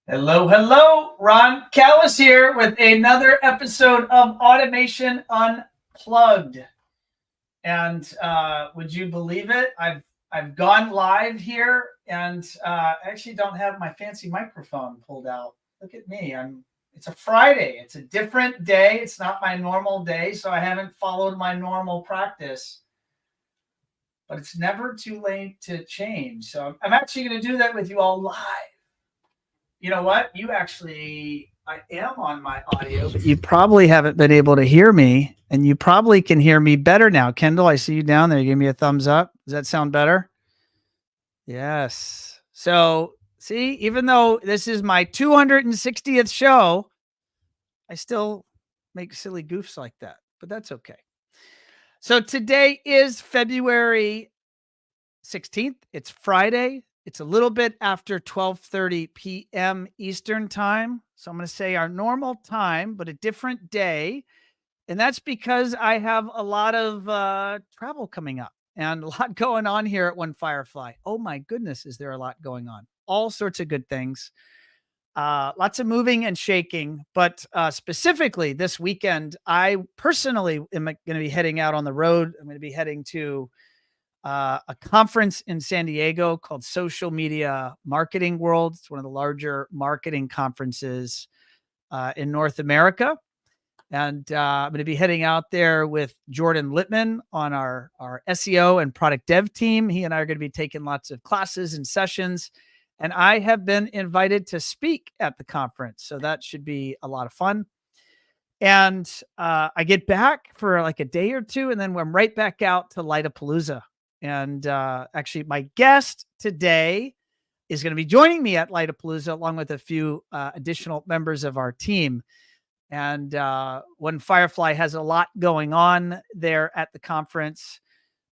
Hello, hello. Ron Callis here with another episode of Automation Unplugged. And would you believe it? I've gone live here, and I actually don't have my fancy microphone pulled out. Look at me. It's a Friday. It's a different day. It's not my normal day, so I haven't followed my normal practice. But it's never too late to change. So I'm actually going to do that with you all live. You know what? I am on my audio, but you probably haven't been able to hear me, and you probably can hear me better now. Kendall, I see you down there. You give me a thumbs up. Does that sound better? Yes. So, see, even though this is my 260th show, I still make silly goofs like that, but that's okay. So today is February 16th. It's Friday. It's a little bit after 12:30 p.m. Eastern time. So I'm going to say our normal time, but a different day. And that's because I have a lot of travel coming up and a lot going on here at One Firefly. Oh my goodness, is there a lot going on? All sorts of good things. Lots of moving and shaking, but specifically this weekend, I personally am going to be heading out on the road. I'm going to be heading to a conference in San Diego called Social Media Marketing World. It's one of the larger marketing conferences in North America. And I'm going to be heading out there with Jordan Littman on our SEO and product dev team. He and I are going to be taking lots of classes and sessions. And I have been invited to speak at the conference. So that should be a lot of fun. And I get back for like a day or two, and then I'm right back out to Lightapalooza. And actually, my guest today is going to be joining me at Lightapalooza, along with a few additional members of our team. And One Firefly has a lot going on there at the conference.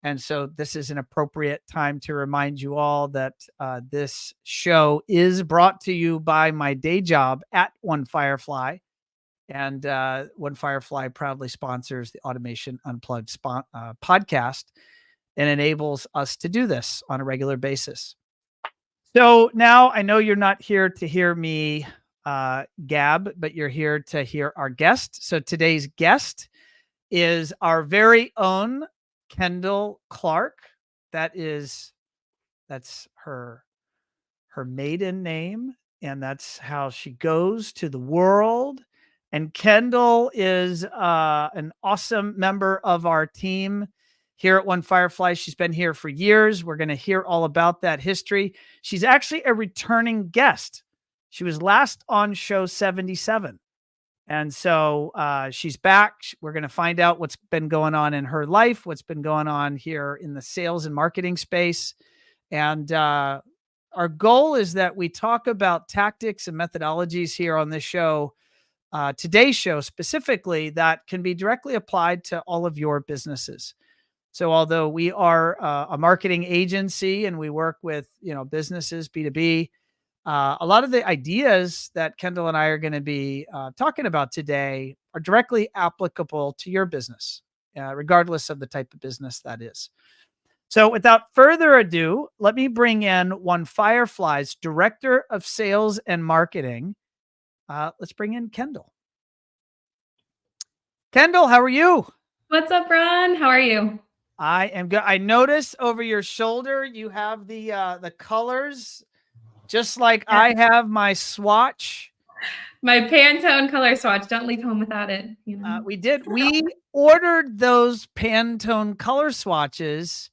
And so this is an appropriate time to remind you all that this show is brought to you by my day job at One Firefly. And One Firefly proudly sponsors the Automation Unplugged podcast and enables us to do this on a regular basis. So now I know you're not here to hear me gab, but you're here to hear our guest. So today's guest is our very own Kendall Clark. That's her maiden name, and that's how she goes to the world. And Kendall is an awesome member of our team here at One Firefly. She's been here for years. We're going to hear all about that history. She's actually a returning guest. She was last on show 77. And so she's back. We're going to find out what's been going on in her life, what's been going on here in the sales and marketing space. And our goal is that we talk about tactics and methodologies here on this show, today's show specifically, that can be directly applied to all of your businesses. So although we are a marketing agency and we work with, businesses, B2B, a lot of the ideas that Kendall and I are going to be talking about today are directly applicable to your business, regardless of the type of business that is. So without further ado, let me bring in One Firefly's Director of Sales and Marketing. Let's bring in Kendall. Kendall, how are you? What's up, Ron? How are you? I am good. I notice over your shoulder you have the colors, just like I have my swatch. My Pantone color swatch. Don't leave home without it. We ordered those Pantone color swatches.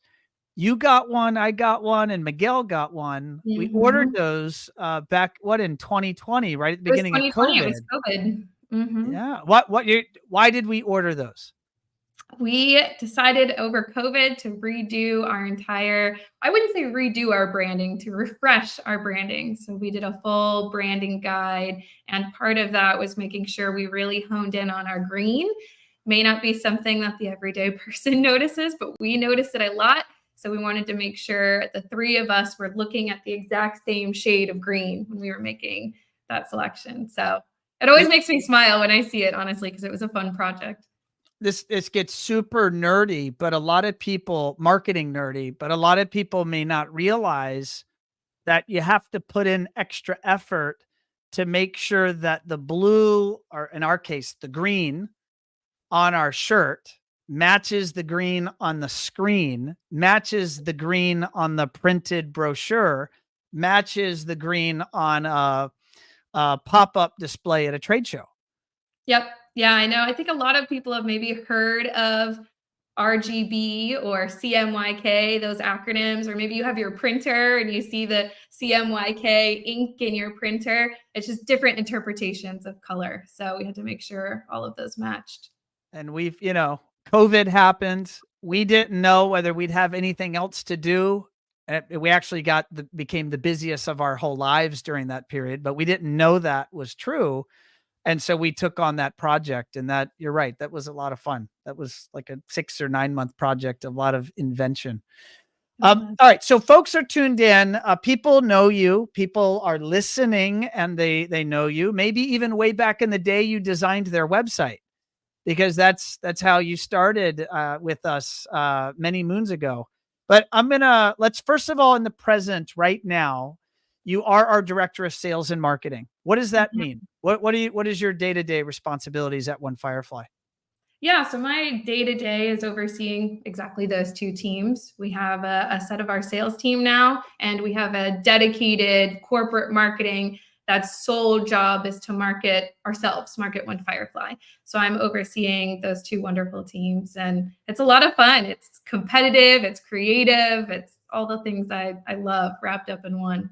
You got one, I got one, and Miguel got one. Mm-hmm. We ordered those back in 2020, right at the beginning of COVID. It was COVID. Mm-hmm. Yeah. Why did we order those? We decided over COVID to redo our entire, I wouldn't say redo our branding, to refresh our branding. So we did a full branding guide. And part of that was making sure we really honed in on our green. May not be something that the everyday person notices, but we noticed it a lot. So we wanted to make sure the three of us were looking at the exact same shade of green when we were making that selection. So it always makes me smile when I see it, honestly, because it was a fun project. This gets super nerdy, but a lot of people, marketing nerdy, but a lot of people may not realize that you have to put in extra effort to make sure that the blue, or in our case, the green on our shirt matches the green on the screen, matches the green on the printed brochure, matches the green on a pop-up display at a trade show. Yep. Yeah, I know. I think a lot of people have maybe heard of RGB or CMYK, those acronyms, or maybe you have your printer and you see the CMYK ink in your printer. It's just different interpretations of color. So we had to make sure all of those matched. And we've, COVID happened. We didn't know whether we'd have anything else to do. We actually became the busiest of our whole lives during that period, but we didn't know that was true. And so we took on that project, and that, you're right, that was a lot of fun. That was like a 6 or 9 month project, a lot of invention. All right. So folks are tuned in. People know you. People are listening, and they know you. Maybe even way back in the day, you designed their website, because that's how you started with us many moons ago. But let's first of all, in the present right now, you are our director of sales and marketing. What does that mean? What is your day-to-day responsibilities at One Firefly? Yeah, so my day to day is overseeing exactly those two teams. We have a set of our sales team now, and we have a dedicated corporate marketing that's sole job is to market ourselves, market One Firefly. So I'm overseeing those two wonderful teams, and it's a lot of fun. It's competitive, it's creative, it's all the things I love wrapped up in one.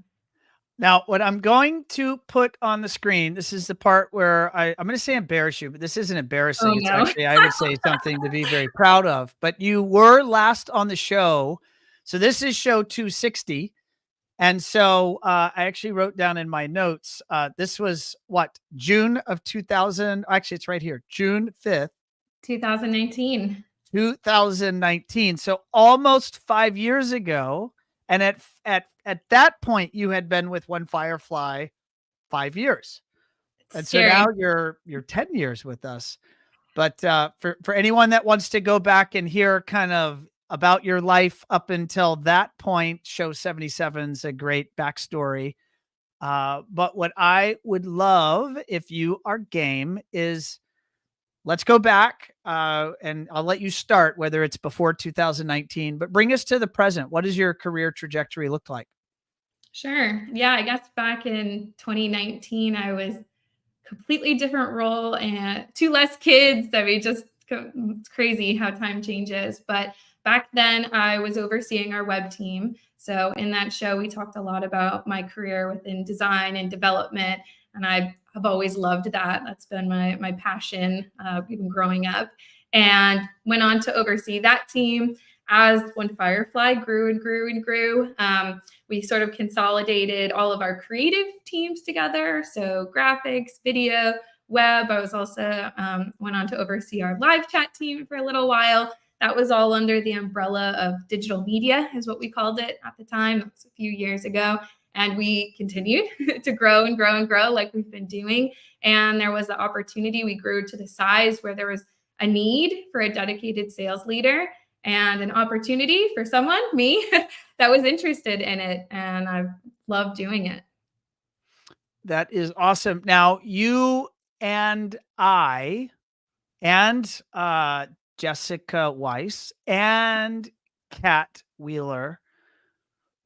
Now, what I'm going to put on the screen, this is the part where I'm going to say embarrass you, but this isn't Oh embarrassing. It's no. actually, I would say, something to be very proud of. But you were last on the show. So this is show 260. And so I actually wrote down in my notes, this was what, June of 2000. Actually, it's right here, June 5th, 2019. 2019. So almost 5 years ago. And at that point, you had been with One Firefly 5 years. It's And so scary. now you're 10 years with us. But for anyone that wants to go back and hear kind of about your life up until that point, show 77 is a great backstory. But what I would love, if you are game, is let's go back, and I'll let you start, whether it's before 2019, but bring us to the present. What does your career trajectory look like? Sure. Yeah, I guess back in 2019, I was completely different role and two less kids. I mean, it's crazy how time changes. But back then, I was overseeing our web team. So in that show, we talked a lot about my career within design and development, and I've always loved that. That's been my passion even growing up. And went on to oversee that team as One Firefly grew and grew and grew. We sort of consolidated all of our creative teams together. So graphics, video, web. I was also went on to oversee our live chat team for a little while. That was all under the umbrella of digital media, is what we called it at the time. That was a few years ago. And we continued to grow and grow and grow like we've been doing. And there was the opportunity. We grew to the size where there was a need for a dedicated sales leader and an opportunity for someone, me, that was interested in it. And I love doing it. That is awesome. Now, you and I and Jessica Weiss and Kat Wheeler,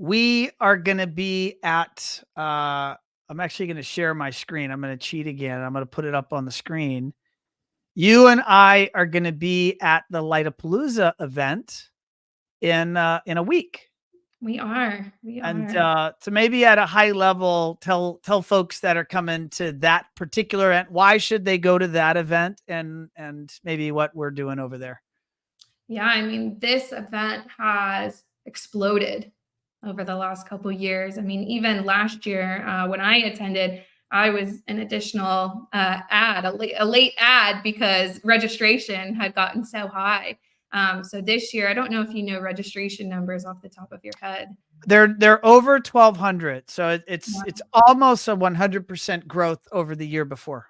we are going to be at, I'm actually going to share my screen. I'm going to cheat again. I'm going to put it up on the screen. You and I are going to be at the Lightapalooza event in a week. We are. We And are. so maybe at a high level, tell folks that are coming to that particular event, why should they go to that event, and maybe what we're doing over there. Yeah, I mean, this event has exploded over the last couple years. I mean, even last year when I attended, I was an additional a late ad because registration had gotten so high. So this year, I don't know if you know registration numbers off the top of your head. They're over 1,200, so Wow, it's almost a 100% growth over the year before.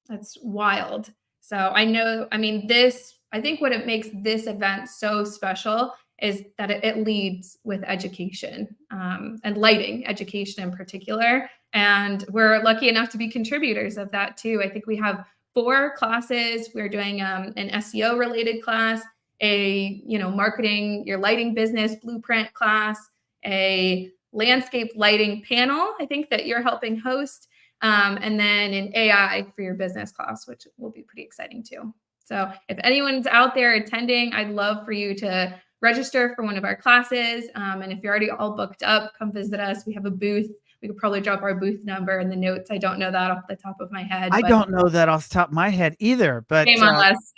that's wild. So I know, I mean, I think what it makes this event so special is that it leads with education, and lighting education in particular. And we're lucky enough to be contributors of that too. I think we have 4 classes. We're doing an SEO related class, a marketing your lighting business blueprint class, a landscape lighting panel, I think, that you're helping host, and then an AI for your business class, which will be pretty exciting too. So if anyone's out there attending, I'd love for you to register for one of our classes. And if you're already all booked up, come visit us. We have a booth. We could probably drop our booth number in the notes. I don't know that off the top of my head. I but don't know that off the top of my head either, but shame on us.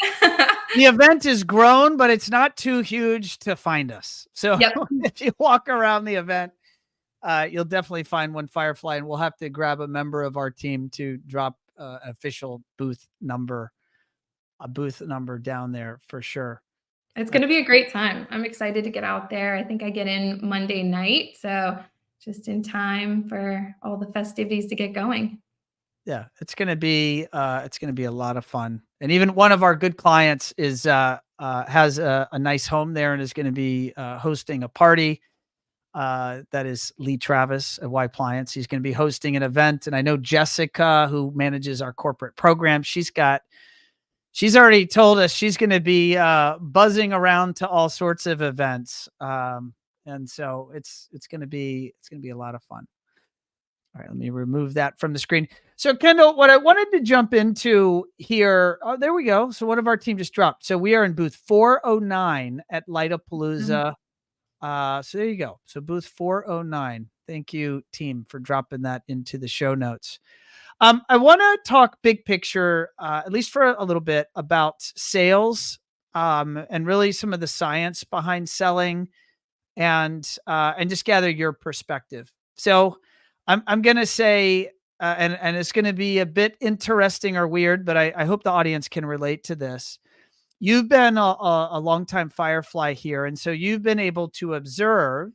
the event is grown, but it's not too huge to find us. So Yep. if you walk around the event, you'll definitely find one Firefly, and we'll have to grab a member of our team to drop official booth number down there for sure. It's going to be a great time. I'm excited to get out there. I think I get in Monday night, so just in time for all the festivities to get going. Yeah, it's going to be a lot of fun. And even one of our good clients is has a nice home there and is going to be hosting a party. That is Lee Travis at Y Pliance. He's going to be hosting an event, and I know Jessica, who manages our corporate program, she's already told us she's going to be buzzing around to all sorts of events. And so it's going to be a lot of fun. All right, let me remove that from the screen. So Kendall, what I wanted to jump into here, oh, there we go. So one of our team just dropped. So we are in booth 409 at Lightapalooza. So there you go. So booth 409. Thank you, team, for dropping that into the show notes. I want to talk big picture, at least for a little bit, about sales, and really some of the science behind selling, and just gather your perspective. So I'm going to say, and it's going to be a bit interesting or weird, but I hope the audience can relate to this. You've been a longtime Firefly here, and so you've been able to observe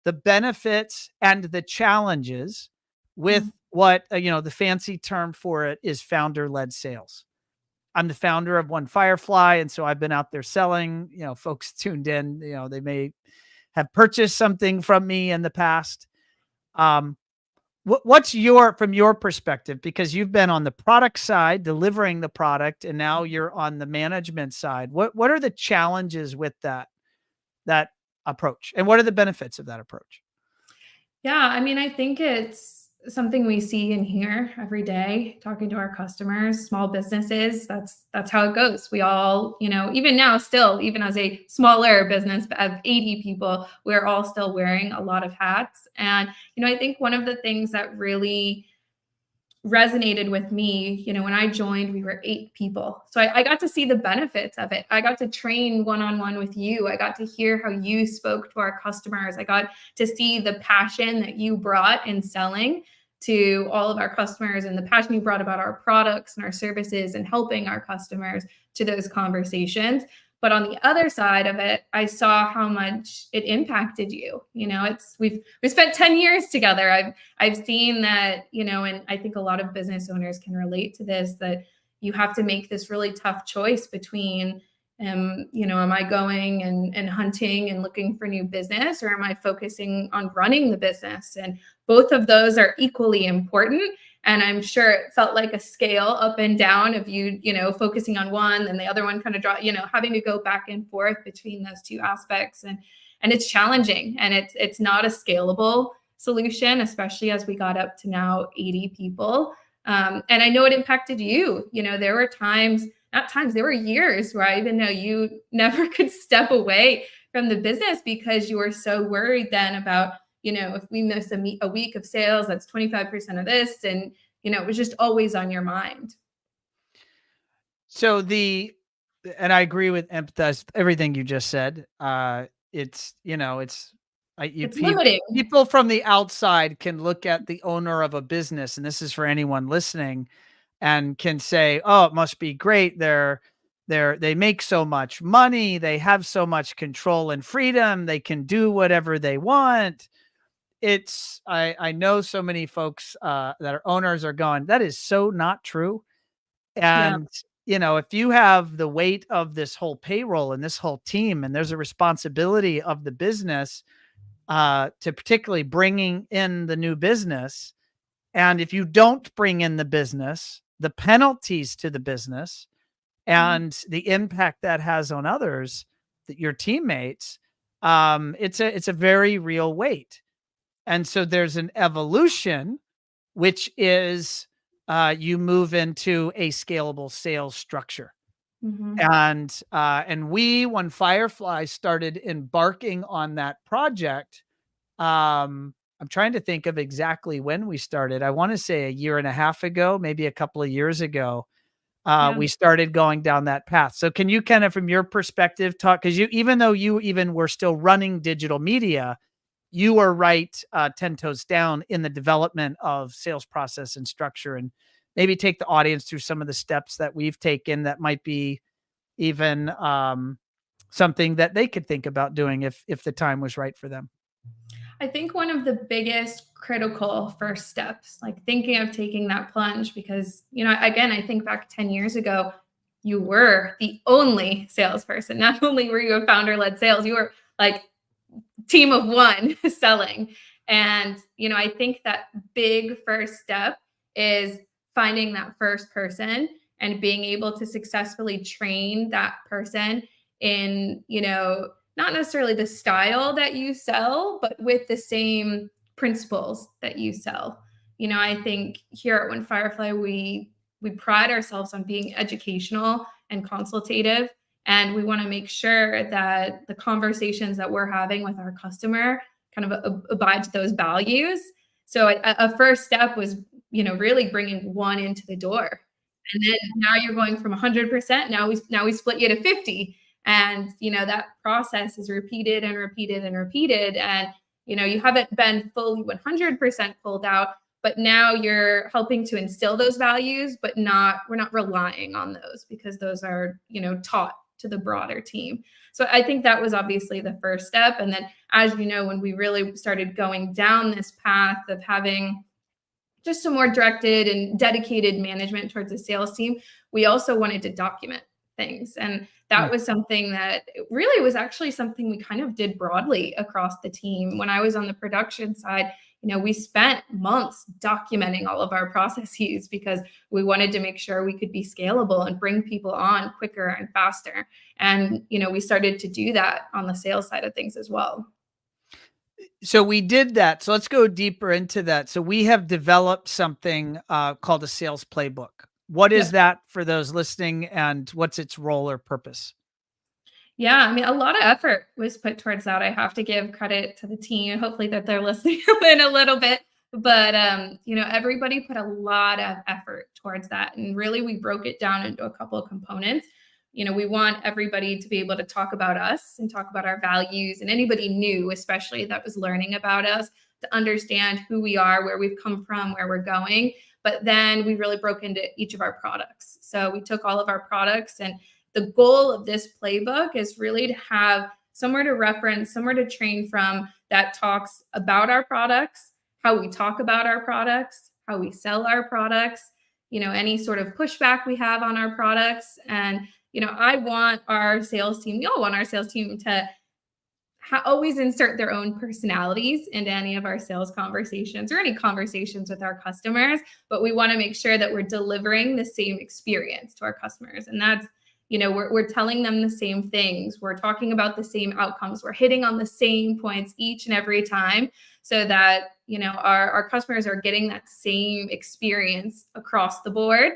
the benefits and the challenges with what, the fancy term for it is founder-led sales. I'm the founder of One Firefly, and so I've been out there selling. Folks tuned in, they may have purchased something from me in the past. What's from your perspective, because you've been on the product side delivering the product, and now you're on the management side. What are the challenges with that approach, and what are the benefits of that approach? Yeah, I mean, I think it's something we see and hear every day talking to our customers, small businesses. That's how it goes. We all, even now, still, even as a smaller business of 80 people, we're all still wearing a lot of hats. And, I think one of the things that really resonated with me, when I joined, we were 8 people. So I got to see the benefits of it. I got to train one-on-one with you. I got to hear how you spoke to our customers. I got to see the passion that you brought in selling to all of our customers, and the passion you brought about our products and our services and helping our customers to those conversations. But on the other side of it, I saw how much it impacted you. We've spent 10 years together. I've seen that, and I think a lot of business owners can relate to this, that you have to make this really tough choice between, am I going and hunting and looking for new business, or am I focusing on running the business? And both of those are equally important. And I'm sure it felt like a scale up and down of you, focusing on one and the other one kind of having to go back and forth between those two aspects. And it's challenging, and it's not a scalable solution, especially as we got up to now 80 people. And I know it impacted you. There were there were years where I even know you never could step away from the business because you were so worried then about, if we miss a week of sales, that's 25% of this. And, it was just always on your mind. So and I agree with empathize everything you just said. It's limiting. People from the outside can look at the owner of a business, and this is for anyone listening, and can say, "Oh, it must be great. They make so much money. They have so much control and freedom. They can do whatever they want." I know so many folks that are owners are going, that is so not true. And if you have the weight of this whole payroll and this whole team, and there's a responsibility of the business to particularly bringing in the new business. And if you don't bring in the business, the penalties to the business and the impact that has on others, that your teammates, it's a very real weight. And so there's an evolution, which is you move into a scalable sales structure. Mhm. And we, when Firefly started embarking on that project, I'm trying to think of exactly when we started. I want to say a year and a half ago, maybe a couple of years ago. Yeah. We started going down that path. So can you kind of, from your perspective, talk, because even though you even were still running digital media, you were right 10 toes down in the development of sales process and structure, and maybe take the audience through some of the steps that we've taken that might be even something that they could think about doing if the time was right for them. I think one of the biggest critical first steps, like thinking of taking that plunge, because, again, I think back 10 years ago, you were the only salesperson. Not only were you a founder led sales, you were like team of one selling. And, I think that big first step is finding that first person and being able to successfully train that person in, not necessarily the style that you sell, but with the same principles that you sell. I think here at One Firefly, we pride ourselves on being educational and consultative, and we want to make sure that the conversations that we're having with our customer kind of abide to those values. So a first step was, really bringing one into the door. And then now you're going from 100%. Now we split you to 50. And, that process is repeated and repeated and repeated. And, you haven't been fully 100% pulled out, but now you're helping to instill those values, but we're not relying on those, because those are, taught to the broader team. So I think that was obviously the first step. And then, as you know, when we really started going down this path of having just some more directed and dedicated management towards the sales team, we also wanted to document things. And that was something that really was actually something we kind of did broadly across the team. When I was on the production side, we spent months documenting all of our processes, because we wanted to make sure we could be scalable and bring people on quicker and faster. And, we started to do that on the sales side of things as well. So we did that. So let's go deeper into that. So we have developed something called a sales playbook. What is Yep. that for those listening, and what's its role or purpose? Yeah, I mean, a lot of effort was put towards that. I have to give credit to the team. Hopefully that they're listening in a little bit. But everybody put a lot of effort towards that. And really we broke it down into a couple of components. We want everybody to be able to talk about us and talk about our values, and anybody new, especially that was learning about us, to understand who we are, where we've come from, where we're going. But then we really broke into each of our products. So we took all of our products, and the goal of this playbook is really to have somewhere to reference, somewhere to train from, that talks about our products, how we talk about our products, how we sell our products, any sort of pushback we have on our products. And, I want our sales team, we all want our sales team to always insert their own personalities into any of our sales conversations or any conversations with our customers, but we want to make sure that we're delivering the same experience to our customers. And that's, we're telling them the same things. We're talking about the same outcomes. We're hitting on the same points each and every time, so that, our customers are getting that same experience across the board.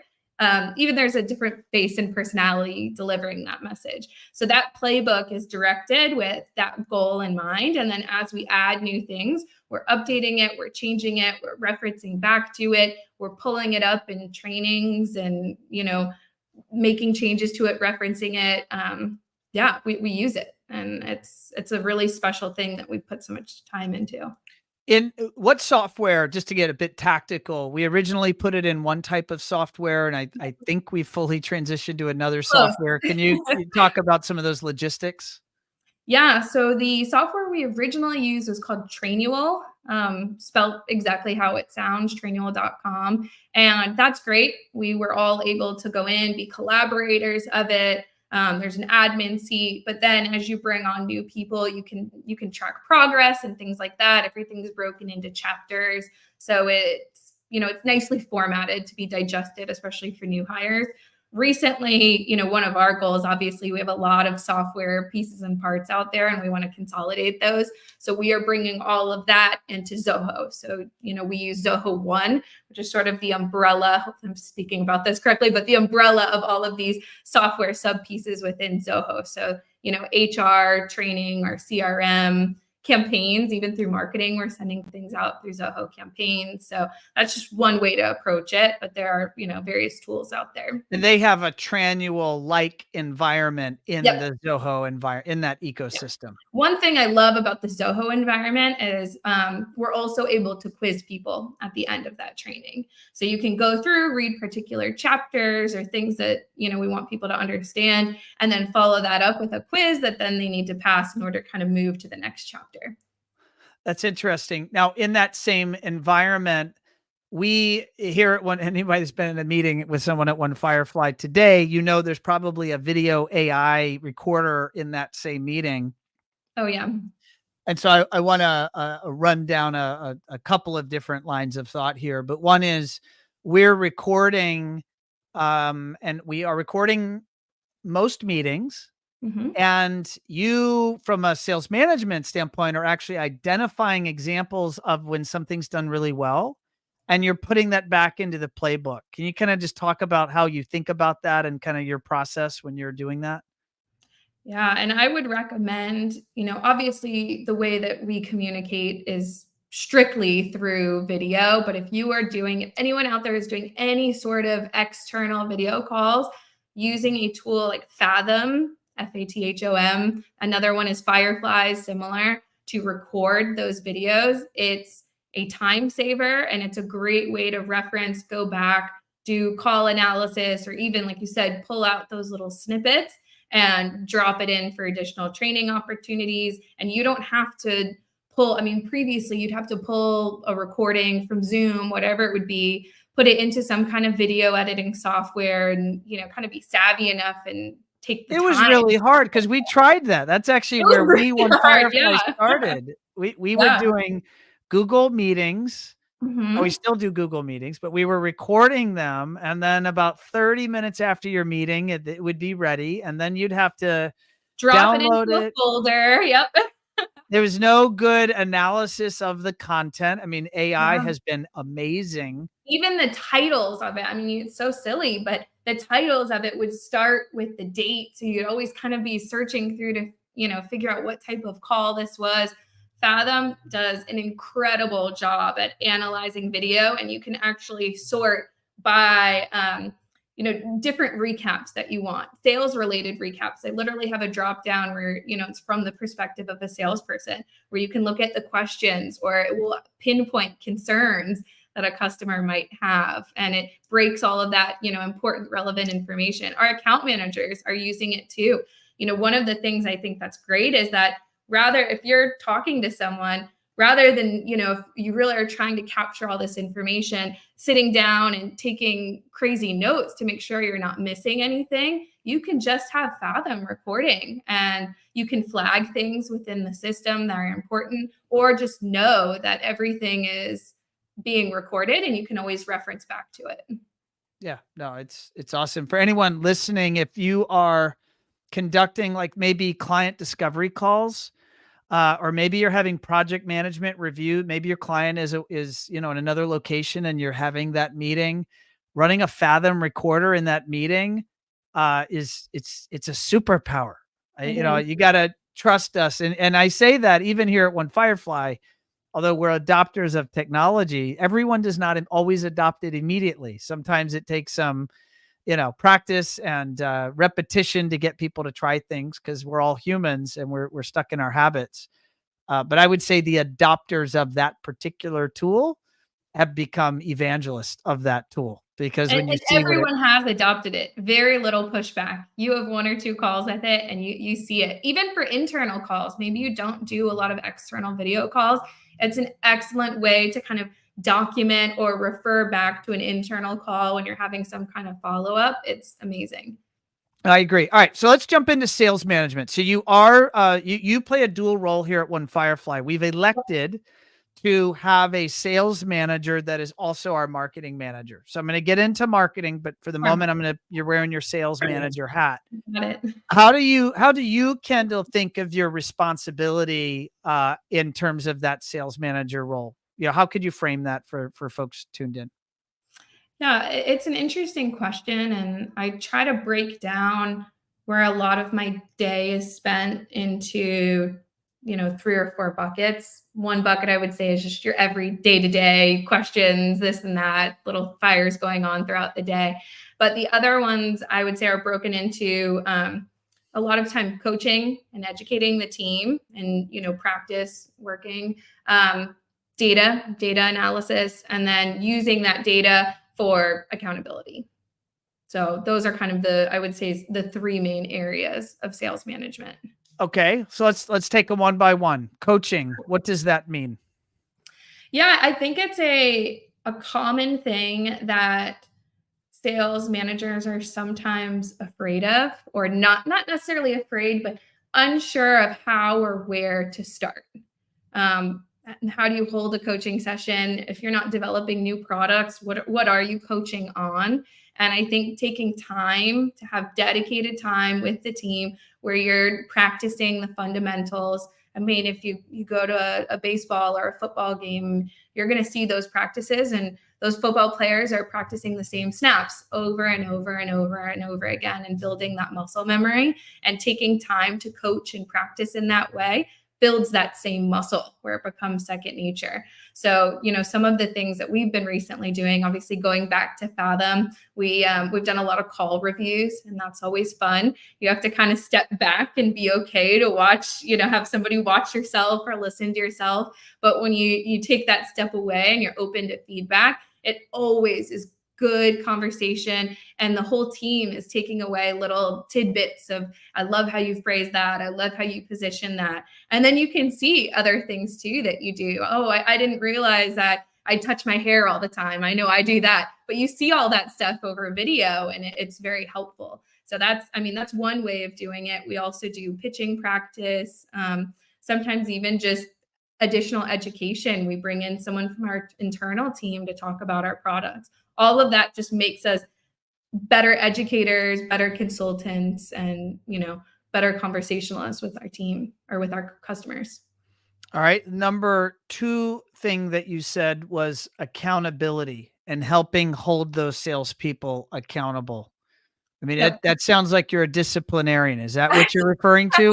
Even there's a different face and personality delivering that message. So that playbook is directed with that goal in mind. And then as we add new things, we're updating it, we're changing it, we're referencing back to it, we're pulling it up in trainings and, making changes to it, referencing it. We use it. And it's a really special thing that we've put so much time into. In what software, just to get a bit tactical, we originally put it in one type of software, and I think we fully transitioned to another Close. software. Can you talk about some of those logistics? Yeah, so the software we originally used was called Trainual. spelled exactly how it sounds, trainual.com. And that's great. We were all able to go in, be collaborators of it. There's an admin seat, but then as you bring on new people, you can track progress and things like that. Everything's broken into chapters, so it's nicely formatted to be digested, especially for new hires. Recently, one of our goals, obviously, we have a lot of software pieces and parts out there, and we want to consolidate those. So we are bringing all of that into Zoho. So, we use Zoho One, which is sort of the umbrella. Hope I'm speaking about this correctly, but the umbrella of all of these software sub pieces within Zoho. So, HR, training, or CRM, campaigns, even through marketing, we're sending things out through Zoho campaigns. So that's just one way to approach it, but there are, various tools out there. And they have a Trainual like environment in Yep. the Zoho environment, in that Yep. ecosystem. One thing I love about the Zoho environment is we're also able to quiz people at the end of that training. So you can go through, read particular chapters or things that, we want people to understand, and then follow that up with a quiz that then they need to pass in order to kind of move to the next chapter. That's interesting. Now, in that same environment, we here at anybody that's been in a meeting with someone at One Firefly today, there's probably a video AI recorder in that same meeting. Oh, yeah. And so I want to run down a couple of different lines of thought here. But one is we're recording, and we are recording most meetings. Mm-hmm. And you, from a sales management standpoint, are actually identifying examples of when something's done really well, and you're putting that back into the playbook. Can you kind of just talk about how you think about that and kind of your process when you're doing that? Yeah, and I would recommend, obviously the way that we communicate is strictly through video, but if anyone out there is doing any sort of external video calls, using a tool like Fathom, Fathom, another one is Firefly, similar, to record those videos. It's a time saver, and it's a great way to reference, go back, do call analysis, or even, like you said, pull out those little snippets and drop it in for additional training opportunities. And you don't have to previously you'd have to pull a recording from Zoom, whatever it would be, put it into some kind of video editing software and, kind of be savvy enough and take the It time. was really hard because we tried that. That's actually where we, One Firefly, started. We were doing Google Meetings. Mm-hmm. We still do Google Meetings, but we were recording them. And then about 30 minutes after your meeting, it would be ready. And then you'd have to drop download it into a folder. Yep. There was no good analysis of the content. I mean, AI has been amazing. Even the titles of it. It's so silly, but the titles of it would start with the date. So you'd always kind of be searching through to, figure out what type of call this was. Fathom does an incredible job at analyzing video, and you can actually sort by, different recaps that you want, sales related recaps. They literally have a drop down where, it's from the perspective of a salesperson, where you can look at the questions, or it will pinpoint concerns that a customer might have. And it breaks all of that, important, relevant information. Our account managers are using it too. One of the things I think that's great is that if you're talking to someone, rather than, if you really are trying to capture all this information, sitting down and taking crazy notes to make sure you're not missing anything, you can just have Fathom recording, and you can flag things within the system that are important, or just know that everything is being recorded and you can always reference back to it. Yeah, no, it's awesome. For anyone listening, if you are conducting like maybe client discovery calls, or maybe you're having project management review, maybe your client is in another location and you're having that meeting, running a Fathom recorder in that meeting it's a superpower. You got to trust us. And I say that even here at One Firefly, although we're adopters of technology, everyone does not always adopt it immediately. Sometimes it takes some, practice and repetition to get people to try things, because we're all humans and we're stuck in our habits. But I would say the adopters of that particular tool have become evangelists of that tool. because And when you see what it, everyone has adopted it. Very little pushback. You have 1 or 2 calls with it and you see it. Even for internal calls, maybe you don't do a lot of external video calls. It's an excellent way to kind of document or refer back to an internal call when you're having some kind of follow-up. It's amazing. I agree. All right, so let's jump into sales management. So you are you play a dual role here at One Firefly. We've elected to have a sales manager that is also our marketing manager. So I'm going to get into marketing, but for the moment, you're wearing your sales manager hat. Got it. How do you, Kendall, think of your responsibility in terms of that sales manager role? You know, how could you frame that for folks tuned in? Yeah, it's an interesting question. And I try to break down where a lot of my day is spent into, 3 or 4 buckets. One bucket I would say is just your every day to day questions, this and that, little fires going on throughout the day. But the other ones I would say are broken into a lot of time coaching and educating the team and, practice working. Data analysis, and then using that data for accountability. So those are kind of I would say the 3 main areas of sales management. Okay, so let's take them one by one. Coaching, what does that mean? Yeah, I think it's a common thing that sales managers are sometimes afraid of, or not necessarily afraid, but unsure of how or where to start. And how do you hold a coaching session if you're not developing new products? What are you coaching on? And I think taking time to have dedicated time with the team where you're practicing the fundamentals. I mean, if you go to a baseball or a football game, you're going to see those practices, and those football players are practicing the same snaps over and over and over and over again, and building that muscle memory. And taking time to coach and practice in that way builds that same muscle where it becomes second nature. So, some of the things that we've been recently doing, obviously going back to Fathom, we've done a lot of call reviews, and that's always fun. You have to kind of step back and be okay to watch, have somebody watch yourself or listen to yourself. But when you take that step away and you're open to feedback, it always is good conversation, and the whole team is taking away little tidbits of, I love how you phrase that, I love how you position that. And then you can see other things too that you do. Oh, I didn't realize that I touch my hair all the time. I know I do that, but you see all that stuff over video, and it's very helpful. So that's one way of doing it. We also do pitching practice, sometimes even just additional education. We bring in someone from our internal team to talk about our products. All of that just makes us better educators, better consultants, and, better conversationalists with our team or with our customers. All right. Number 2 thing that you said was accountability and helping hold those salespeople accountable. I mean, Yep. that sounds like you're a disciplinarian. Is that what you're referring to?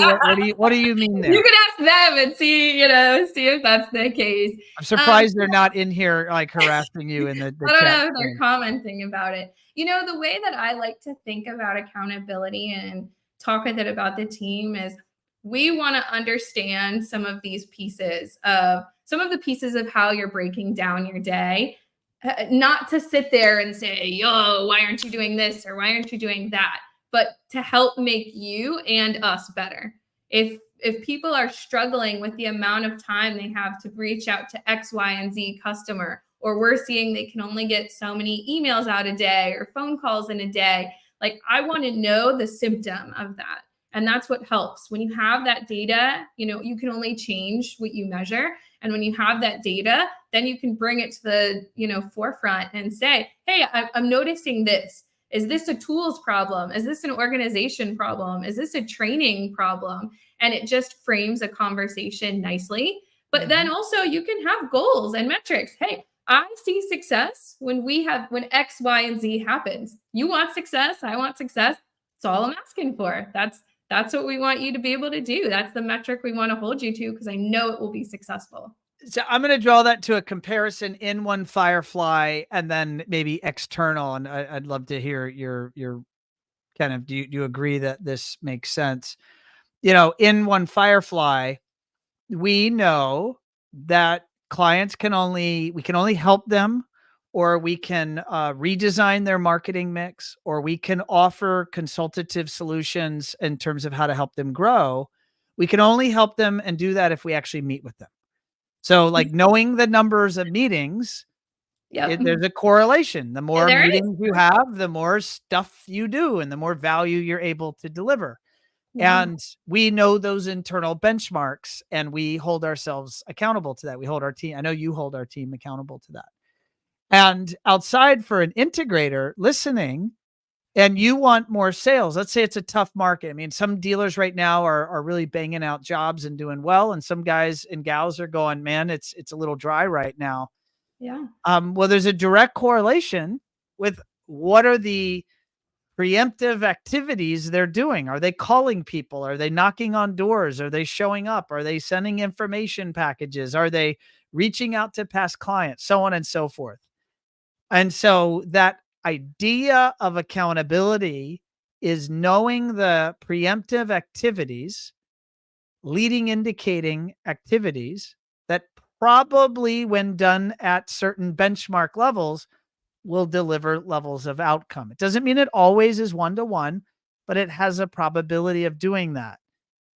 What do you mean there? You can ask them and see if that's the case. I'm surprised they're not in here like harassing you in the I don't chat know if they're room. commenting about it. The way that I like to think about accountability and talk with it about the team is, we want to understand some of the pieces of how you're breaking down your day. Not to sit there and say, yo, why aren't you doing this or why aren't you doing that? But to help make you and us better. If people are struggling with the amount of time they have to reach out to X, Y, and Z customer, or we're seeing they can only get so many emails out a day or phone calls in a day, like, I want to know the symptom of that. And that's what helps. When you have that data, you can only change what you measure. And when you have that data, then you can bring it to the, forefront and say, hey, I'm noticing this. Is this a tools problem? Is this an organization problem? Is this a training problem? And it just frames a conversation nicely. But then also you can have goals and metrics. Hey, I see success when X, Y, and Z happens. You want success. I want success. That's all I'm asking for. That's what we want you to be able to do. That's the metric we want to hold you to, because I know it will be successful. So I'm going to draw that to a comparison in One Firefly and then maybe external. And I'd love to hear your kind of, do you agree that this makes sense? In One Firefly, we know that we can only help them or we can redesign their marketing mix, or we can offer consultative solutions in terms of how to help them grow. We can only help them and do that if we actually meet with them. So, like, knowing the numbers of meetings, Yep. there's a correlation. The more There is. meetings you have, the more stuff you do, and the more value you're able to deliver. Yeah. And we know those internal benchmarks, and we hold ourselves accountable to that. We hold our team. I know you hold our team accountable to that. And outside, for an integrator listening, and you want more sales, let's say it's a tough market. I mean, some dealers right now are really banging out jobs and doing well. And some guys and gals are going, man, it's a little dry right now. Yeah. Well, there's a direct correlation with what are the preemptive activities they're doing. Are they calling people? Are they knocking on doors? Are they showing up? Are they sending information packages? Are they reaching out to past clients? So on and so forth. And so that idea of accountability is knowing the preemptive activities, leading indicating activities that probably, when done at certain benchmark levels, will deliver levels of outcome. It doesn't mean it always is one to one, but it has a probability of doing that.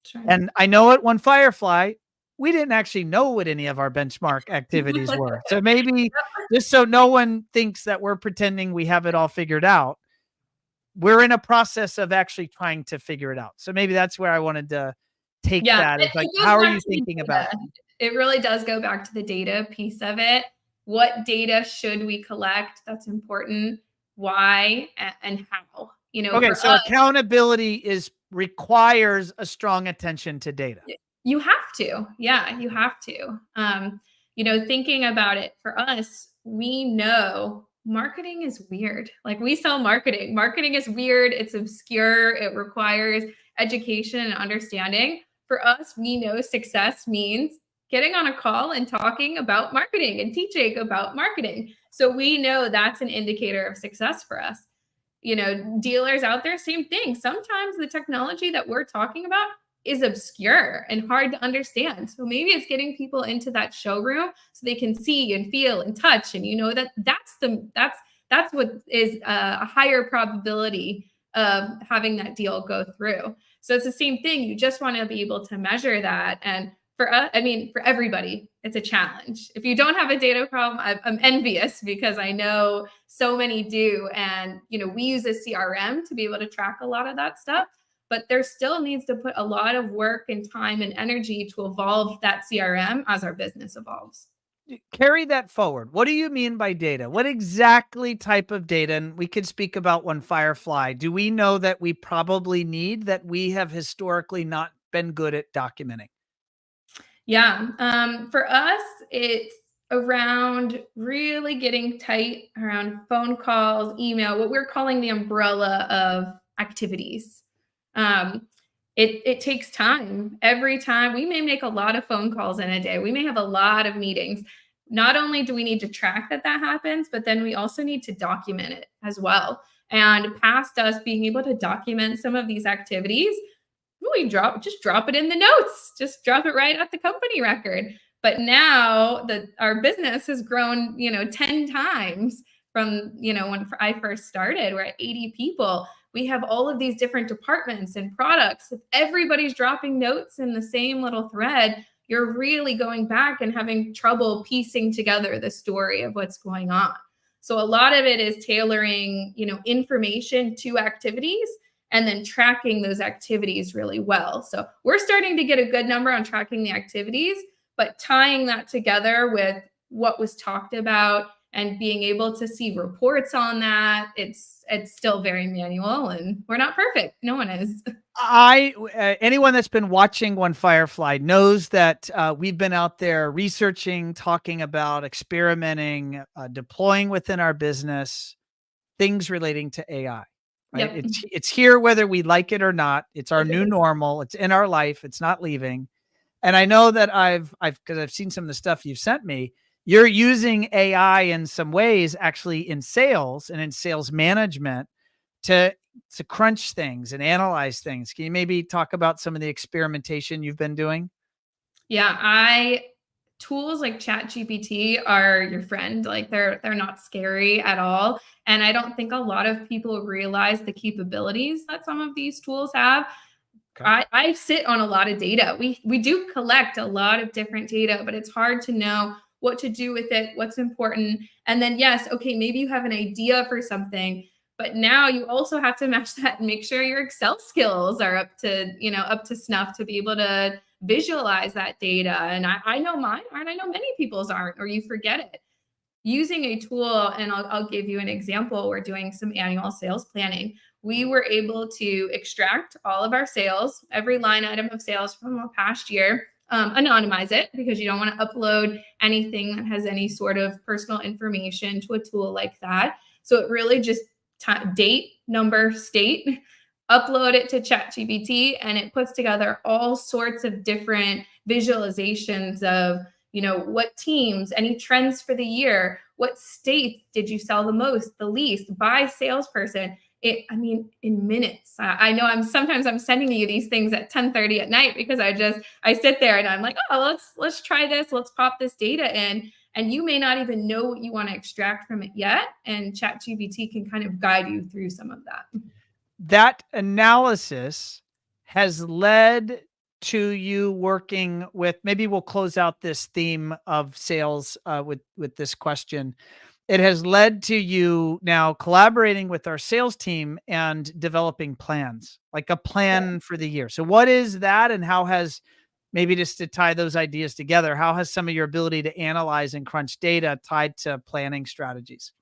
Sure. And I know at One Firefly, we didn't actually know what any of our benchmark activities were. So maybe, just so no one thinks that we're pretending we have it all figured out, we're in a process of actually trying to figure it out. So maybe that's where I wanted to take Yeah, that. It's like, it goes how are back you to the thinking about data. It really does go back to the data piece of it. What data should we collect? That's important. Why and how? Okay, For so us, accountability requires a strong attention to data. you have to. Yeah, you have to. Thinking about it for us, we know marketing is weird. Like, we sell marketing. Marketing is weird. It's obscure. It requires education and understanding. For us, we know success means getting on a call and talking about marketing and teaching about marketing. So we know that's an indicator of success for us. Dealers out there, same thing. Sometimes the technology that we're talking about is obscure and hard to understand. So maybe it's getting people into that showroom so they can see and feel and touch, and that's what is a higher probability of having that deal go through. So it's the same thing. You just want to be able to measure that. And for us, for everybody, it's a challenge. If you don't have a data problem, I'm envious, because I know so many do. And, we use a CRM to be able to track a lot of that stuff, but there still needs to put a lot of work and time and energy to evolve that CRM as our business evolves. Carry that forward. What do you mean by data? What exactly type of data? And we could speak about One Firefly. Do we know that we probably need, that we have historically not been good at documenting? Yeah. For us, it's around really getting tight around phone calls, email, what we're calling the umbrella of activities. Um, it takes time. Every time we may make a lot of phone calls in a day, we may have a lot of meetings. Not only do we need to track that happens, but then we also need to document it as well. And past us being able to document some of these activities, we just drop it in the notes, just drop it right at the company record. But now that our business has grown, 10 times from, when I first started, we're at 80 people. We have all of these different departments and products. If everybody's dropping notes in the same little thread, you're really going back and having trouble piecing together the story of what's going on. So a lot of it is tailoring, information to activities and then tracking those activities really well. So we're starting to get a good number on tracking the activities, but tying that together with what was talked about and being able to see reports on that, it's still very manual, and we're not perfect. No one is. Anyone that's been watching One Firefly knows that we've been out there researching, talking about, experimenting, deploying within our business things relating to AI. Right? Yep. It's here whether we like it or not. It's our It new is. normal. It's in our life. It's not leaving. And I know that because I've seen some of the stuff you've sent me. You're using AI in some ways, actually, in sales and in sales management to crunch things and analyze things. Can you maybe talk about some of the experimentation you've been doing? Yeah, I tools like ChatGPT are your friend. Like they're not scary at all. And I don't think a lot of people realize the capabilities that some of these tools have. Okay. I sit on a lot of data. We do collect a lot of different data, but it's hard to know what to do with it, what's important. And then yes, okay, maybe you have an idea for something, but now you also have to match that and make sure your Excel skills are up to snuff to be able to visualize that data. And I know mine aren't, I know many people's aren't, or you forget it. Using a tool, and I'll give you an example. We're doing some annual sales planning. We were able to extract all of our sales, every line item of sales from the past year, anonymize it because you don't want to upload anything that has any sort of personal information to a tool like that. So it really just date, number, state, upload it to ChatGPT, and it puts together all sorts of different visualizations of what teams, any trends for the year, what states did you sell the most, the least, by salesperson. In minutes. I know sometimes I'm sending you these things at 10:30 at night because I sit there and I'm like, oh, let's try this. Let's pop this data in. And you may not even know what you want to extract from it yet. And ChatGPT can kind of guide you through some of that. That analysis has led to you working with, maybe we'll close out this theme of sales with this question. It has led to you now collaborating with our sales team and developing plans, like a plan for the year. So what is that, and how has, maybe just to tie those ideas together, how has some of your ability to analyze and crunch data tied to planning strategies?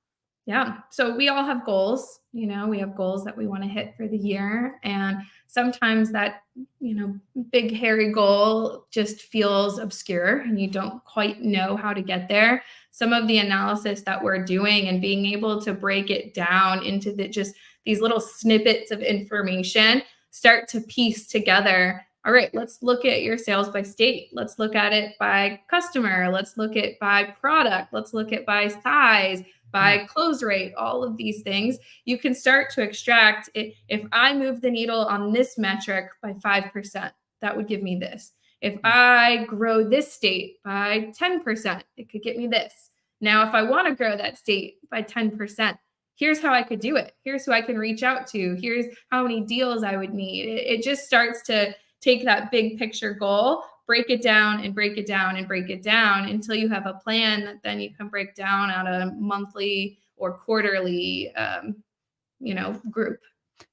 Yeah. So we all have goals, we have goals that we want to hit for the year. And sometimes that, big, hairy goal just feels obscure and you don't quite know how to get there. Some of the analysis that we're doing and being able to break it down into just these little snippets of information start to piece together. All right, let's look at your sales by state. Let's look at it by customer. Let's look at by product. Let's look at by size, by close rate, all of these things. You can start to extract it. If I move the needle on this metric by 5%, that would give me this. If I grow this state by 10%, it could get me this. Now, if I want to grow that state by 10%, here's how I could do it. Here's who I can reach out to. Here's how many deals I would need. It just starts to take that big picture goal, break it down and break it down and break it down until you have a plan that then you can break down on a monthly or quarterly, group.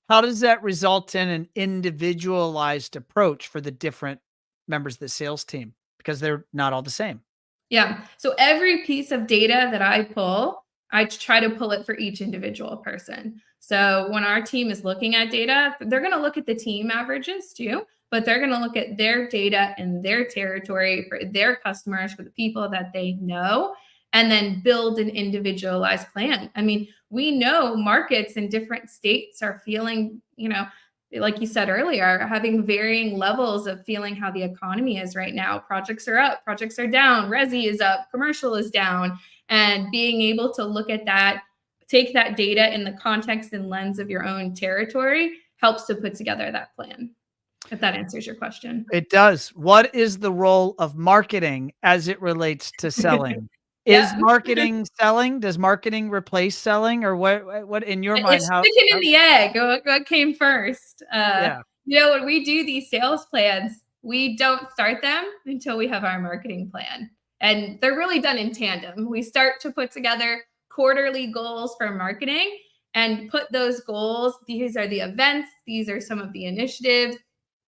How does that result in an individualized approach for the different members of the sales team? Because they're not all the same. Yeah. So every piece of data that I pull, I try to pull it for each individual person. So when our team is looking at data, they're going to look at the team averages too, but they're going to look at their data in their territory for their customers, for the people that they know, and then build an individualized plan. We know markets in different states are feeling, like you said earlier, having varying levels of feeling how the economy is right now. Projects are up, projects are down, resi is up, commercial is down. And being able to look at that, take that data in the context and lens of your own territory helps to put together that plan, if that answers your question. It does. What is the role of marketing as it relates to selling? Is Yep. marketing selling? Does marketing replace selling? Or what in your mind, It's chicken and the egg. What came first? Yeah. When we do these sales plans, we don't start them until we have our marketing plan. And they're really done in tandem. We start to put together quarterly goals for marketing and put those goals. These are the events, these are some of the initiatives,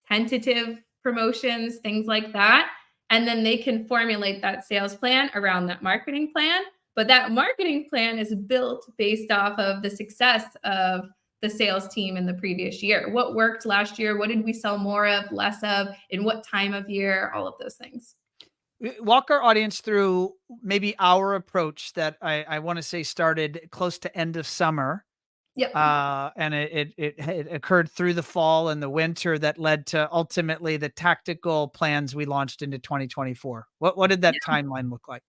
tentative promotions, things like that. And then they can formulate that sales plan around that marketing plan. But that marketing plan is built based off of the success of the sales team in the previous year. What worked last year? What did we sell more of, less of, in what time of year? All of those things. Walk our audience through maybe our approach that I want to say started close to end of summer. Yep. And it occurred through the fall and the winter that led to ultimately the tactical plans we launched into 2024. What did that timeline look like?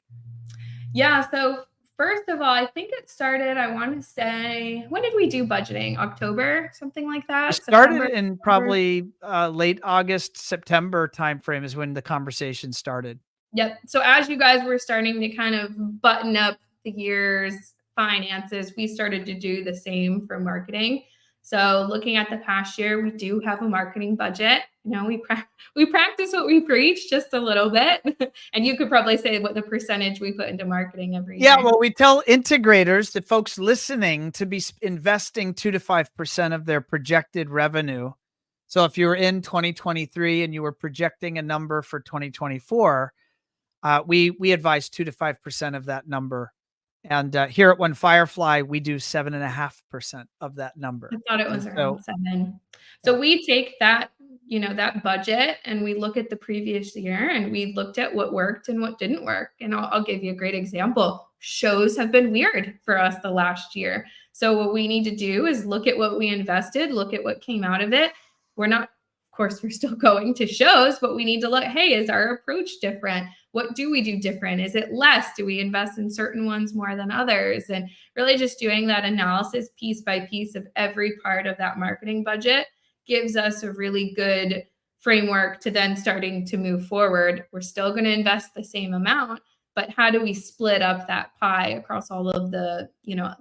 Yeah. So first of all, I think it started, I want to say, when did we do budgeting? October, something like We that? started September? in probably late August, September timeframe is when the conversation started. Yep. So as you guys were starting to kind of button up the year's finances, we started to do the same for marketing. So looking at the past year, we do have a marketing budget. We practice what we preach just a little bit, and you could probably say what the percentage we put into marketing every Yeah, year. well, we tell integrators, the folks listening, to be investing 2 to 5% of their projected revenue. So if you were in 2023 and you were projecting a number for 2024, we advise 2 to 5% of that number. And here at One Firefly, we do 7.5% of that number. I thought it And was around so, 7. So yeah. we take that, that budget, and we look at the previous year, and we looked at what worked and what didn't work. And I'll give you a great example. Shows have been weird for us the last year. So what we need to do is look at what we invested, look at what came out of it. We're not, of course, we're still going to shows, but we need to look, hey, is our approach different? What do we do different? Is it less? Do we invest in certain ones more than others? And really just doing that analysis piece by piece of every part of that marketing budget gives us a really good framework to then starting to move forward. We're still going to invest the same amount, but how do we split up that pie across all of the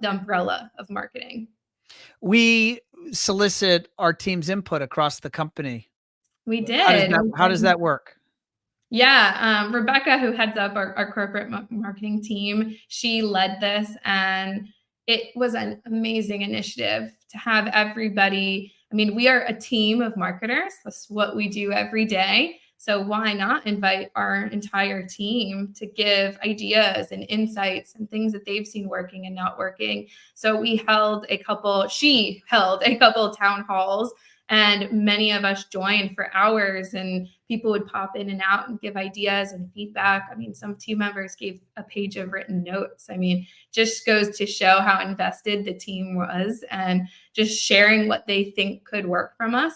umbrella of marketing? We solicit our team's input across the company. We How does did. that, how does that work? Yeah, Rebecca, who heads up our corporate marketing team, she led this, and it was an amazing initiative to have everybody. I mean, we are a team of marketers. That's what we do every day. So why not invite our entire team to give ideas and insights and things that they've seen working and not working? So she held a couple town halls, and many of us joined for hours, and people would pop in and out and give ideas and feedback. I mean, some team members gave a page of written notes. I mean, just goes to show how invested the team was and just sharing what they think could work from us.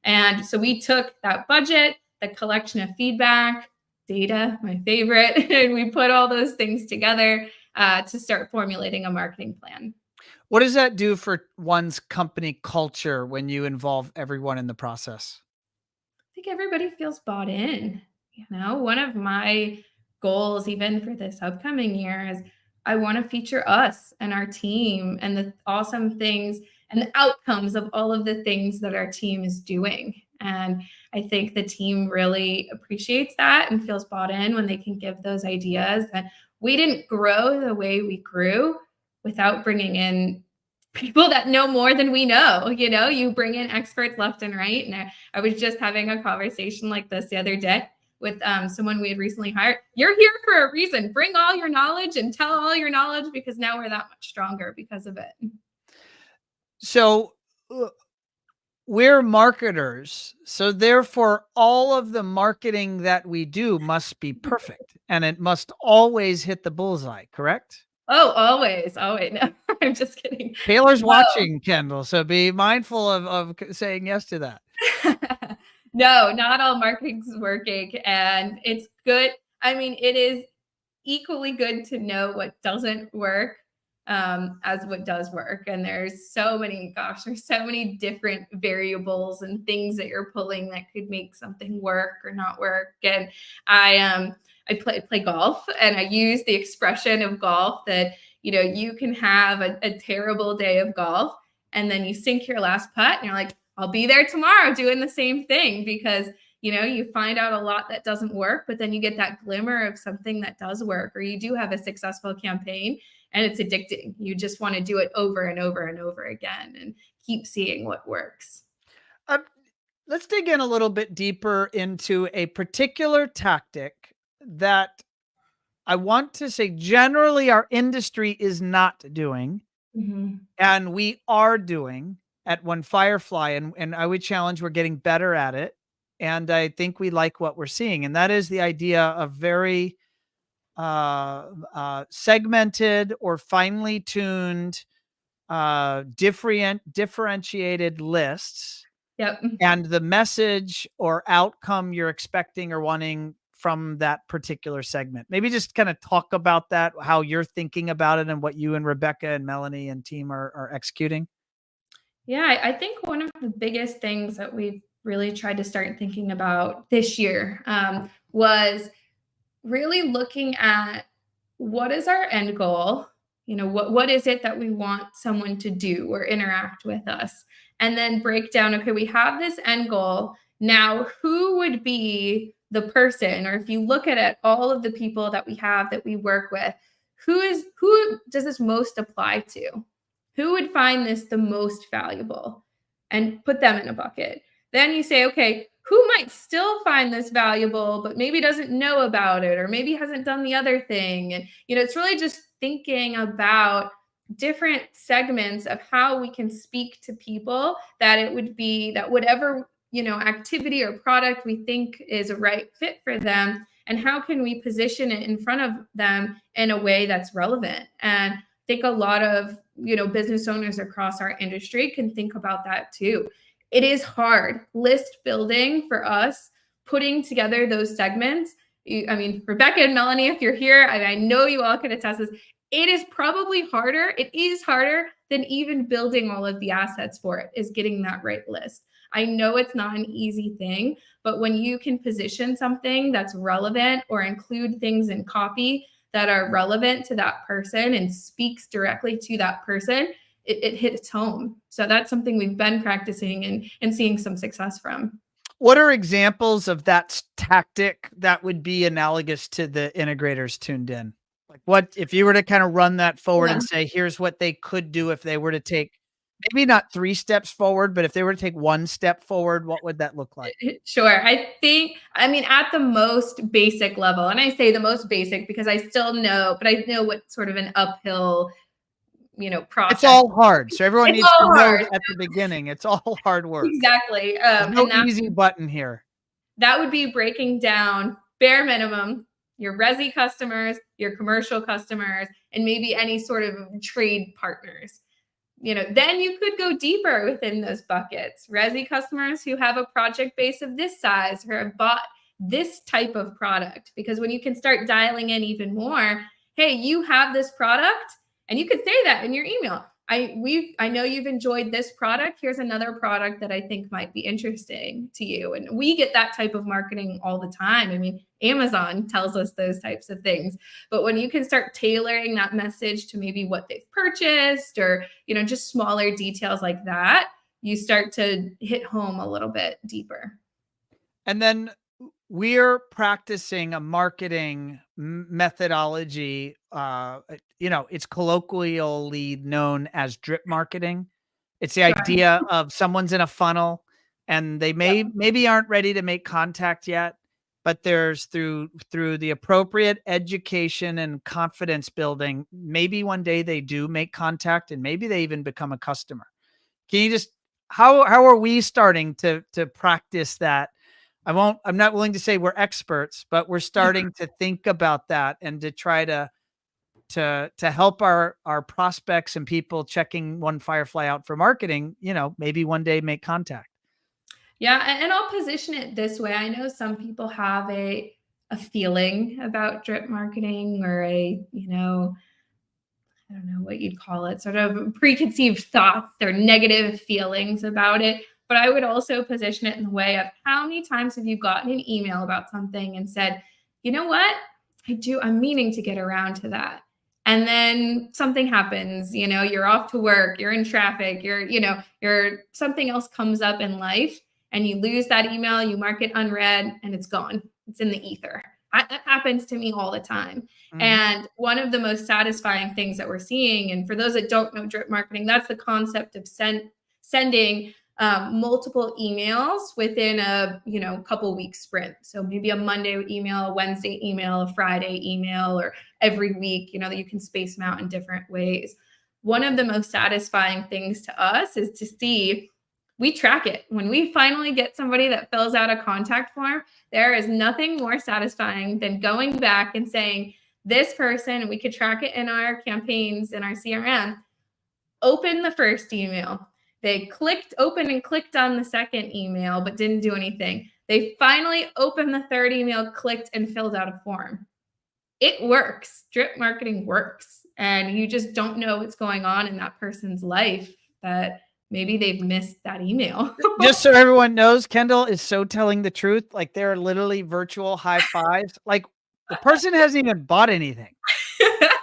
And so we took that budget, the collection of feedback, data, my favorite, and we put all those things together to start formulating a marketing plan. What does that do for one's company culture when you involve everyone in the process? I think everybody feels bought in. One of my goals, even for this upcoming year, is I want to feature us and our team and the awesome things and the outcomes of all of the things that our team is doing. And I think the team really appreciates that and feels bought in when they can give those ideas. And we didn't grow the way we grew without bringing in people that know more than we know. You bring in experts left and right. And I was just having a conversation like this the other day with someone we had recently hired. You're here for a reason. Bring all your knowledge and tell all your knowledge, because now we're that much stronger because of it. So we're marketers. So therefore, all of the marketing that we do must be perfect, and it must always hit the bullseye, correct? Oh, always, always. No, I'm just kidding. Taylor's No. watching, Kendall, so be mindful of saying yes to that. No, not all marketing's working, and it's good. I mean, it is equally good to know what doesn't work as what does work. And there's so many different variables and things that you're pulling that could make something work or not work. And I play golf, and I use the expression of golf that you can have a terrible day of golf, and then you sink your last putt, and you're like, I'll be there tomorrow doing the same thing, because you find out a lot that doesn't work, but then you get that glimmer of something that does work, or you do have a successful campaign, and it's addicting. You just want to do it over and over and over again and keep seeing what works. Let's dig in a little bit deeper into a particular tactic that I want to say generally our industry is not doing, and we are doing at One Firefly, and I would challenge we're getting better at it, and I think we like what we're seeing, and that is the idea of very segmented or finely tuned, differentiated lists, Yep. and the message or outcome you're expecting or wanting from that particular segment. Maybe just kind of talk about that, how you're thinking about it, and what you and Rebecca and Melanie and team are executing. Yeah, I think one of the biggest things that we've really tried to start thinking about this year was really looking at what is our end goal? What is it that we want someone to do or interact with us? And then break down, okay, we have this end goal. Now, who would be the person, or if you look at it, all of the people that we have that we work with, who does this most apply to? Who would find this the most valuable? And put them in a bucket. Then you say, okay, who might still find this valuable, but maybe doesn't know about it, or maybe hasn't done the other thing. And, it's really just thinking about different segments of how we can speak to people that it would be that whatever, activity or product we think is a right fit for them, and how can we position it in front of them in a way that's relevant. And I think a lot of, business owners across our industry can think about that too. It is hard. List building for us, putting together those segments. I mean, Rebecca and Melanie, if you're here, I know you all can attest this. It is probably harder. It is harder than even building all of the assets for it, is getting that right list. I know it's not an easy thing, but when you can position something that's relevant or include things in copy that are relevant to that person and speaks directly to that person, it hits home. So that's something we've been practicing and seeing some success from. What are examples of that tactic that would be analogous to the integrators tuned in? Like, what if you were to kind of run that forward and say, here's what they could do if they were to take maybe not 3 steps forward, but if they were to take 1 step forward, what would that look like? Sure. I mean, at the most basic level, and I say the most basic because I still know, but I know what sort of an uphill, process. It's all hard. So everyone needs to know at the beginning, it's all hard work. Exactly. There's no easy button here. That would be breaking down bare minimum your resi customers, your commercial customers, and maybe any sort of trade partners. Then you could go deeper within those buckets. Resi customers who have a project base of this size or have bought this type of product, because when you can start dialing in even more, hey, you have this product, and you could say that in your email. I know you've enjoyed this product. Here's another product that I think might be interesting to you. And we get that type of marketing all the time. I mean, Amazon tells us those types of things. But when you can start tailoring that message to maybe what they've purchased, or, just smaller details like that, you start to hit home a little bit deeper. And then we're practicing a marketing methodology. It's colloquially known as drip marketing. It's the idea of someone's in a funnel and they maybe aren't ready to make contact yet, but there's through the appropriate education and confidence building, maybe one day they do make contact and maybe they even become a customer. Can you just, how are we starting to practice that? I'm not willing to say we're experts, but we're starting to think about that and to try to help our prospects and people checking One Firefly out for marketing, maybe one day make contact. Yeah. And I'll position it this way. I know some people have a feeling about drip marketing, or I don't know what you'd call it, sort of preconceived thoughts or negative feelings about it. But I would also position it in the way of, how many times have you gotten an email about something and said, you know what, I'm meaning to get around to that. And then something happens, you're off to work, you're in traffic, you're something else comes up in life, and you lose that email, you mark it unread, and it's gone. It's in the ether. That happens to me all the time. Mm-hmm. And one of the most satisfying things that we're seeing, and for those that don't know drip marketing, that's the concept of sending multiple emails within a couple weeks sprint. So maybe a Monday email, a Wednesday email, a Friday email, or every week, that you can space them out in different ways. One of the most satisfying things to us is to see, we track it. When we finally get somebody that fills out a contact form, there is nothing more satisfying than going back and saying, this person, we could track it in our campaigns, in our CRM, open the first email. They clicked open and clicked on the second email, but didn't do anything. They finally opened the third email, clicked, and filled out a form. It works. Drip marketing works. And you just don't know what's going on in that person's life, that maybe they've missed that email. Just so everyone knows, Kendall is so telling the truth. Like, there are literally virtual high fives. Like, The person hasn't even bought anything.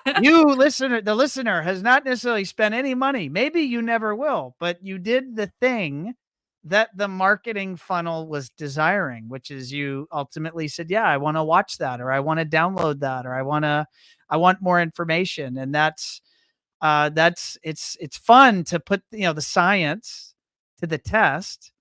The listener has not necessarily spent any money. Maybe you never will, but you did the thing that the marketing funnel was desiring, which is you ultimately said, yeah, I want to watch that, or I want to download that, or I want more information. And it's fun to put, the science to the test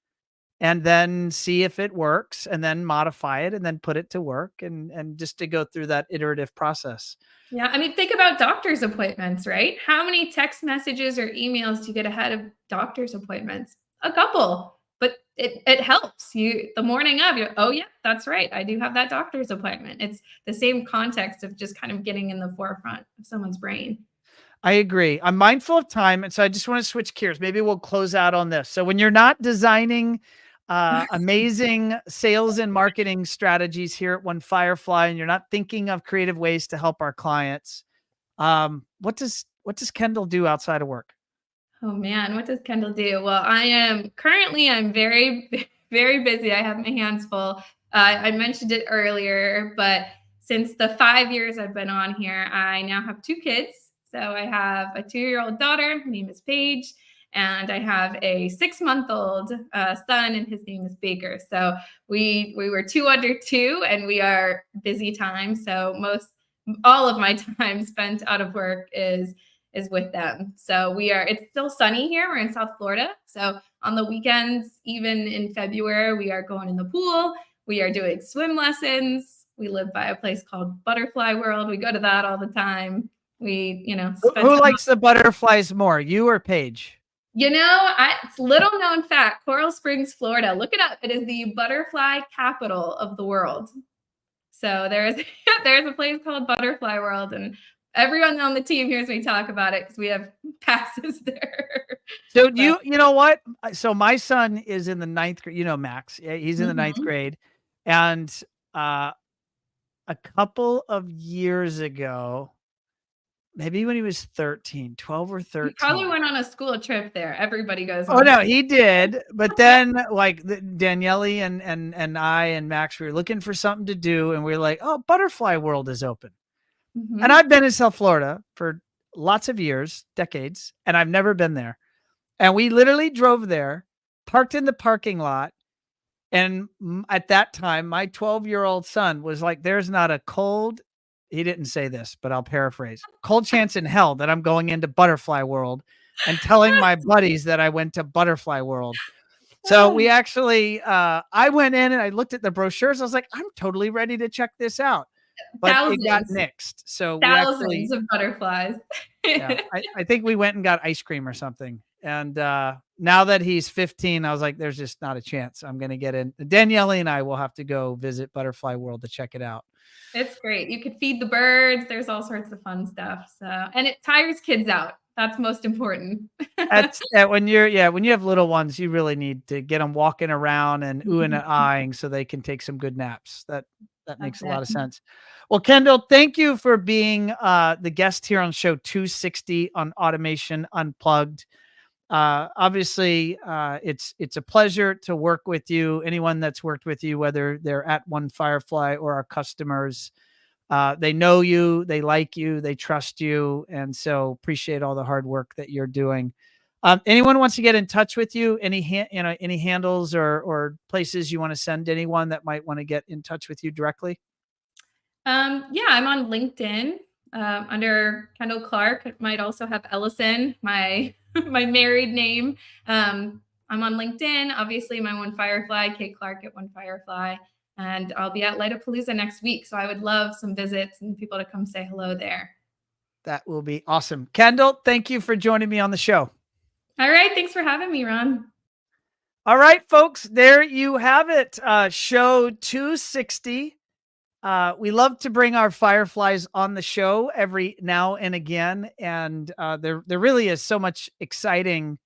and then see if it works and then modify it and then put it to work and just to go through that iterative process. Yeah, I mean, think about doctor's appointments, right? How many text messages or emails do you get ahead of doctor's appointments? A couple, but it helps you the morning of. You, oh yeah, that's right, I do have that doctor's appointment. It's the same context of just kind of getting in the forefront of someone's brain. I agree. I'm mindful of time, and so I just want to switch gears. Maybe we'll close out on this. So when you're not designing amazing sales and marketing strategies here at One Firefly, and you're not thinking of creative ways to help our clients, what does Kendall do outside of work? Oh man, what does Kendall do? Well, I'm very, very busy. I have my hands full. I mentioned it earlier, but since the 5 years I've been on here, I now have 2 kids. So I have a 2-year-old daughter, her name is Paige, and I have a 6-month-old son, and his name is Baker. So we were 2 under 2, and we are busy time. So all of my time spent out of work is with them. So it's still sunny here. We're in South Florida. So on the weekends, even in February, we are going in the pool. We are doing swim lessons. We live by a place called Butterfly World. We go to that all the time. We, Who likes the butterflies more, you or Paige? It's little known fact, Coral Springs, Florida. Look it up. It is the butterfly capital of the world. So there's a place called Butterfly World, and everyone on the team hears me talk about it because we have passes there. So you know what? So my son is in the 9th grade. Max. He's in the 9th grade, and a couple of years ago, maybe when he was 12 or 13. He probably went on a school trip there. Everybody goes. Oh no, he did. But then like Danielle and I and Max, we were looking for something to do, and we were like, oh, Butterfly World is open. And I've been in South Florida for lots of years, decades, and I've never been there. And we literally drove there, parked in the parking lot. And at that time, my 12-year-old son was like, there's not a cold, he didn't say this, but I'll paraphrase, cold chance in hell that I'm going into Butterfly World and telling my buddies that I went to Butterfly World. So we actually, I went in and I looked at the brochures. I was like, I'm totally ready to check this out. But it got nixed. So thousands of butterflies. Yeah, I think we went and got ice cream or something. And now that he's 15, I was like, there's just not a chance I'm going to get in. Danielle and I will have to go visit Butterfly World to check it out. It's great. You could feed the birds. There's all sorts of fun stuff. So, and it tires kids out. That's most important. That's when you have little ones, you really need to get them walking around and oohing and eyeing so they can take some good naps. That makes a lot of sense. Well, Kendall, thank you for being the guest here on show 260 on Automation Unplugged. Obviously, it's a pleasure to work with you. Anyone that's worked with you, whether they're at One Firefly or our customers, they know you, they like you, they trust you, and so appreciate all the hard work that you're doing. Anyone wants to get in touch with you? Any handles or places you want to send anyone that might want to get in touch with you directly? Yeah, I'm on LinkedIn under Kendall Clark. It might also have Ellison, my married name. I'm on LinkedIn. Obviously, my One Firefly, Kate Clark at One Firefly. And I'll be at Lightapalooza next week. So I would love some visits and people to come say hello there. That will be awesome. Kendall, thank you for joining me on the show. All right. Thanks for having me, Ron. All right, folks, there you have it. Show 260. We love to bring our Fireflies on the show every now and again. And there really is so much exciting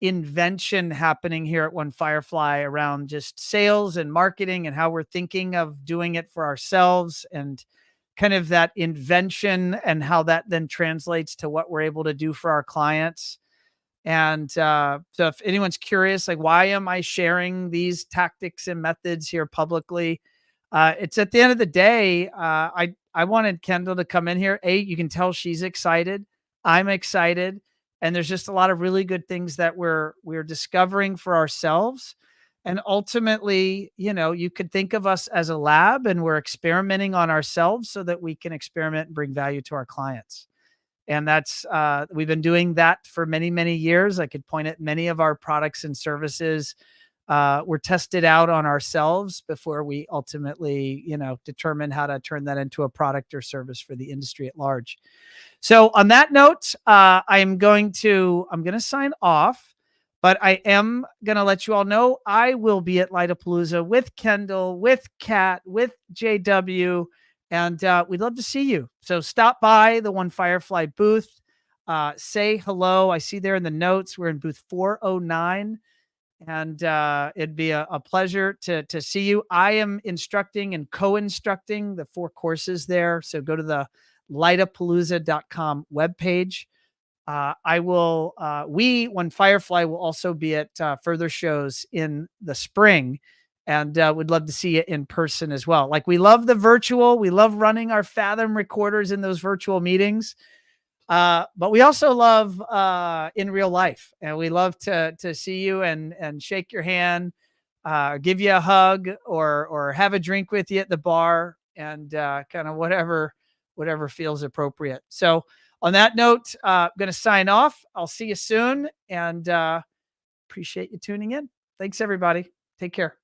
invention happening here at One Firefly around just sales and marketing and how we're thinking of doing it for ourselves and kind of that invention and how that then translates to what we're able to do for our clients. And so if anyone's curious, like, why am I sharing these tactics and methods here publicly? It's at the end of the day. I wanted Kendall to come in here. You can tell she's excited. I'm excited, and there's just a lot of really good things that we're discovering for ourselves. And ultimately, you could think of us as a lab, and we're experimenting on ourselves so that we can experiment and bring value to our clients. And that's we've been doing that for many, many years. I could point at many of our products and services were tested out on ourselves before we ultimately, determine how to turn that into a product or service for the industry at large. So on that note, I'm going to sign off, but I am going to let you all know I will be at Lightapalooza with Kendall, with Kat, with JW, and we'd love to see you. So stop by the One Firefly booth, say hello. I see there in the notes, we're in booth 409. And it'd be a pleasure to see you. I am instructing and co-instructing the 4 courses there. So go to the lightapalooza.com webpage. One Firefly will also be at further shows in the spring, and would love to see it in person as well. Like, we love the virtual. We love running our Fathom recorders in those virtual meetings. But we also love in real life, and we love to see you and shake your hand, give you a hug, or have a drink with you at the bar, and kind of whatever feels appropriate. So on that note, I'm going to sign off. I'll see you soon, and appreciate you tuning in. Thanks, everybody. Take care.